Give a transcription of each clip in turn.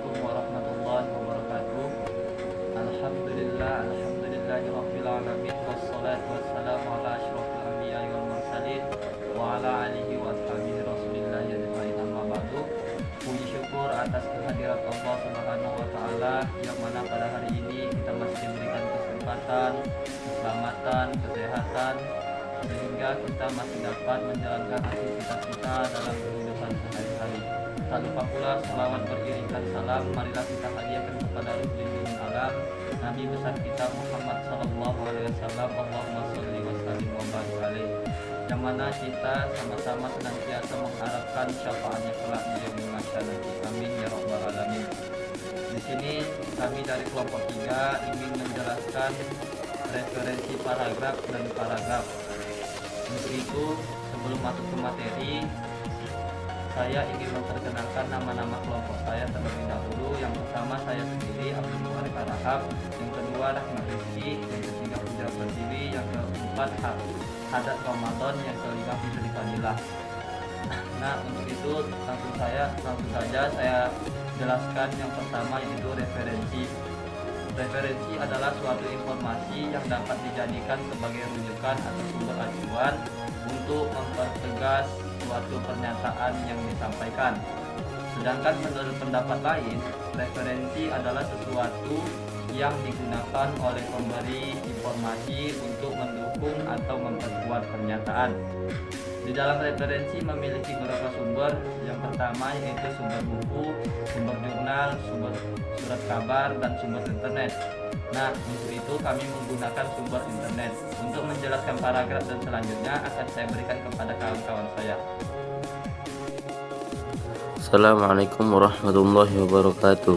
Assalamualaikum warahmatullahi wabarakatuh. Alhamdulillahirabbil alamin wassalatu wassalamu ala asyrofil anbiya'i wal mursalin wa ala alihi wa ashabihi rasulillah ajmain, amma ba'du. Puji syukur atas kehadirat Allah Subhanahu wa taala yang mana pada hari ini kita masih diberikan kesempatan, keselamatan, kesehatan sehingga kita masih dapat menjalankan aktivitas kita dalam kehidupan sehari-hari. Tak lupa pula salawat beriringkan salam marilah kita hadiahkan kepada Rasulullah alam Nabi besar kita Muhammad sallallahu alaihi wasallam. Allahumma sholli wa sallim wa barik alaihi. Yang mana kita sama-sama senantiasa mengharapkan syafaatnya kelak di yaumil mahsyar nanti. Amin ya rabbal alamin. Di sini kami dari kelompok 3 ingin menjelaskan referensi paragraf dan paragraf. Untuk itu, sebelum masuk ke materi, saya ingin memperkenalkan nama-nama kelompok saya terlebih dahulu. Yang pertama saya sendiri, Abdul Muharib Arahab. Yang kedua Rahmat Rizki. Yang ketiga Puja Pertiwi. Yang keempat Hadat Ramadan. Yang kelima Fitri Fadilah. Nah, untuk itu langsung saja saya jelaskan yang pertama, yaitu referensi. Referensi adalah suatu informasi yang dapat dijadikan sebagai rujukan atau sumber acuan untuk mempertegas suatu pernyataan yang disampaikan. Sedangkan menurut pendapat lain, referensi adalah sesuatu yang digunakan oleh pemberi informasi untuk mendukung atau memperkuat pernyataan. Di dalam referensi memiliki beberapa sumber. Yang pertama yaitu sumber buku, sumber jurnal, sumber surat kabar, dan sumber internet. Nah, untuk itu kami menggunakan sumber internet. Untuk menjelaskan paragraf dan selanjutnya akan saya berikan kepada kawan-kawan saya. Assalamualaikum warahmatullahi wabarakatuh.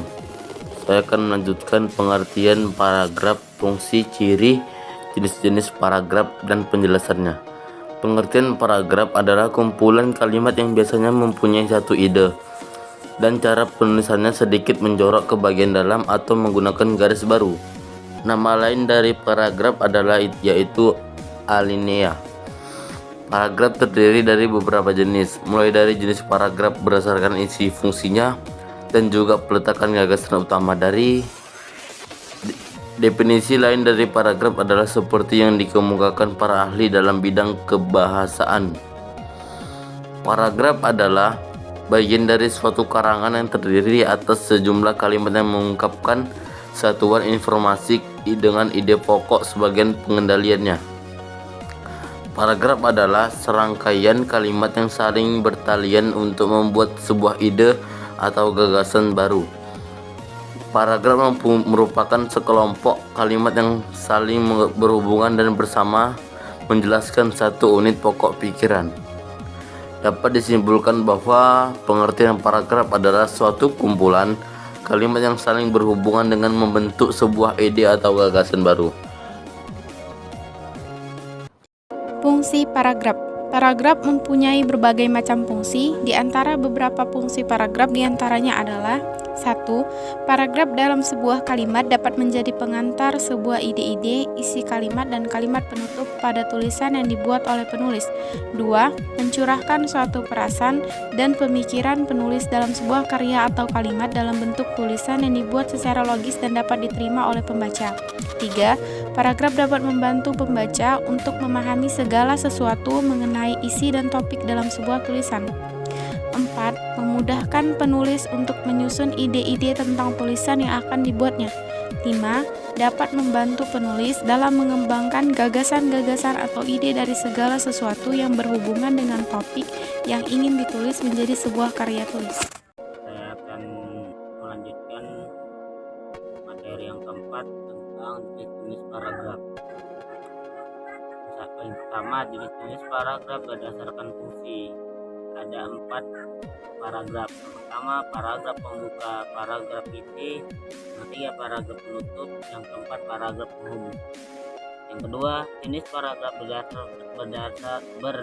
Saya akan melanjutkan pengertian paragraf, fungsi, ciri, jenis-jenis paragraf, dan penjelasannya. Pengertian paragraf adalah kumpulan kalimat yang biasanya mempunyai satu ide dan cara penulisannya sedikit menjorok ke bagian dalam atau menggunakan garis baru. Nama lain dari paragraf adalah yaitu alinea. Paragraf terdiri dari beberapa jenis, mulai dari jenis paragraf berdasarkan isi fungsinya dan juga peletakan gagasan utama. Dari definisi lain dari paragraf adalah seperti yang dikemukakan para ahli dalam bidang kebahasaan. Paragraf adalah bagian dari suatu karangan yang terdiri atas sejumlah kalimat yang mengungkapkan satuan informasi dengan ide pokok sebagian pengendaliannya. Paragraf adalah serangkaian kalimat yang saling bertalian untuk membuat sebuah ide atau gagasan baru. Paragraf merupakan sekelompok kalimat yang saling berhubungan dan bersama menjelaskan satu unit pokok pikiran. Dapat disimpulkan bahwa pengertian paragraf adalah suatu kumpulan kalimat yang saling berhubungan dengan membentuk sebuah ide atau gagasan baru. Fungsi paragraf. Paragraf mempunyai berbagai macam fungsi. Di antara beberapa fungsi paragraf diantaranya adalah: 1. Paragraf dalam sebuah kalimat dapat menjadi pengantar sebuah ide-ide, isi kalimat, dan kalimat penutup pada tulisan yang dibuat oleh penulis. 2. Mencurahkan suatu perasaan dan pemikiran penulis dalam sebuah karya atau kalimat dalam bentuk tulisan yang dibuat secara logis dan dapat diterima oleh pembaca. 3. Paragraf dapat membantu pembaca untuk memahami segala sesuatu mengenai isi dan topik dalam sebuah tulisan. 4. Memudahkan penulis untuk menyusun ide-ide tentang tulisan yang akan dibuatnya. 5. Dapat membantu penulis dalam mengembangkan gagasan-gagasan atau ide dari segala sesuatu yang berhubungan dengan topik yang ingin ditulis menjadi sebuah karya tulis. Saya akan melanjutkan materi yang keempat tentang jenis paragraf. Yang pertama, jenis paragraf berdasarkan fungsi. Ada 4 paragraf. Yang pertama paragraf pembuka, paragraf inti. Yang ketiga paragraf penutup. Yang keempat paragraf penghubung. Yang kedua, jenis paragraf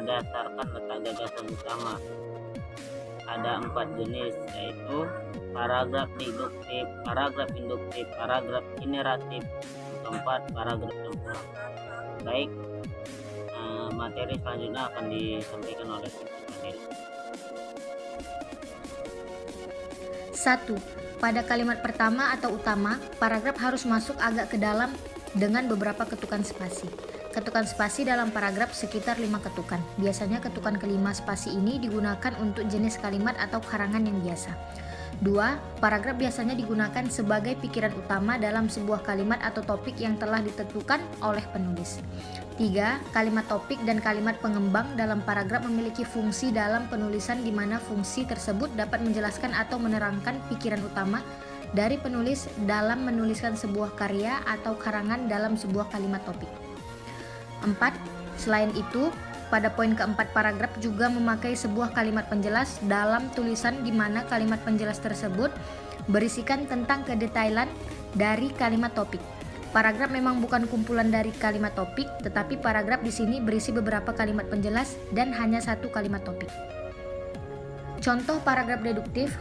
berdasarkan letak gagasan utama. Ada 4 jenis, yaitu paragraf deduktif, paragraf induktif, paragraf generatif. Yang keempat paragraf temporal. Baik, materi selanjutnya akan disampaikan oleh Fitri Fadilah. 1. Pada kalimat pertama atau utama, paragraf harus masuk agak ke dalam dengan beberapa ketukan spasi. Ketukan spasi dalam paragraf sekitar 5 ketukan. Biasanya ketukan kelima spasi ini digunakan untuk jenis kalimat atau karangan yang biasa. 2. Paragraf biasanya digunakan sebagai pikiran utama dalam sebuah kalimat atau topik yang telah ditentukan oleh penulis. 3. Kalimat topik dan kalimat pengembang dalam paragraf memiliki fungsi dalam penulisan di mana fungsi tersebut dapat menjelaskan atau menerangkan pikiran utama dari penulis dalam menuliskan sebuah karya atau karangan dalam sebuah kalimat topik. 4. Selain itu, pada poin keempat paragraf juga memakai sebuah kalimat penjelas dalam tulisan di mana kalimat penjelas tersebut berisikan tentang kedetailan dari kalimat topik. Paragraf memang bukan kumpulan dari kalimat topik, tetapi paragraf di sini berisi beberapa kalimat penjelas dan hanya satu kalimat topik. Contoh paragraf deduktif.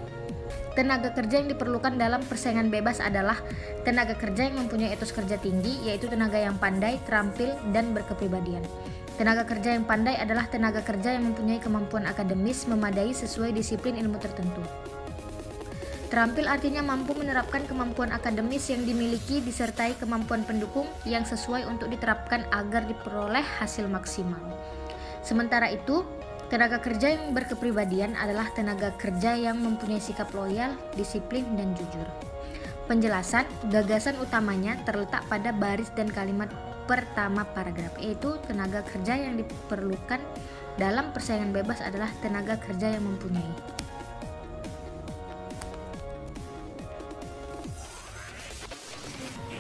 Tenaga kerja yang diperlukan dalam persaingan bebas adalah tenaga kerja yang mempunyai etos kerja tinggi, yaitu tenaga yang pandai, terampil, dan berkepribadian. Tenaga kerja yang pandai adalah tenaga kerja yang mempunyai kemampuan akademis memadai sesuai disiplin ilmu tertentu. Terampil artinya mampu menerapkan kemampuan akademis yang dimiliki disertai kemampuan pendukung yang sesuai untuk diterapkan agar diperoleh hasil maksimal. Sementara itu, tenaga kerja yang berkepribadian adalah tenaga kerja yang mempunyai sikap loyal, disiplin, dan jujur. Penjelasan, gagasan utamanya terletak pada baris dan kalimat pertama paragraf, yaitu tenaga kerja yang diperlukan dalam persaingan bebas adalah tenaga kerja yang mempunyai.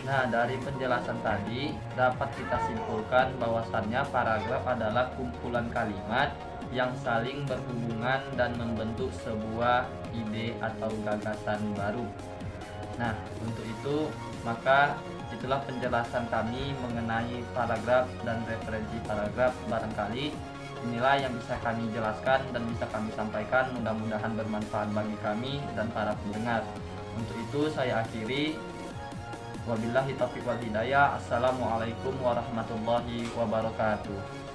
Nah, dari penjelasan tadi dapat kita simpulkan bahwasannya paragraf adalah kumpulan kalimat yang saling berhubungan dan membentuk sebuah ide atau gagasan baru. Nah, untuk itu maka itulah penjelasan kami mengenai paragraf dan referensi paragraf. Barangkali inilah yang bisa kami jelaskan dan bisa kami sampaikan, mudah-mudahan bermanfaat bagi kami dan para pendengar. Untuk itu saya akhiri. Wabillahi taufiq wal hidayah. Assalamualaikum warahmatullahi wabarakatuh.